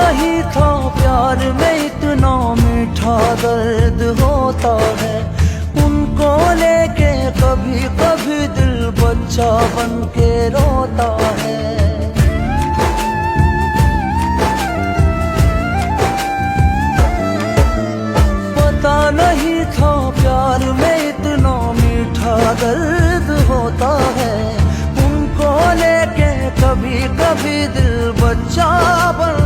नहीं था प्यार में इतना मीठा दर्द होता है। उनको लेके कभी कभी दिल बच्चा बन के रोता है। पता नहीं था प्यार में इतना मीठा दर्द होता है। उनको लेके कभी कभी दिल बच्चा बन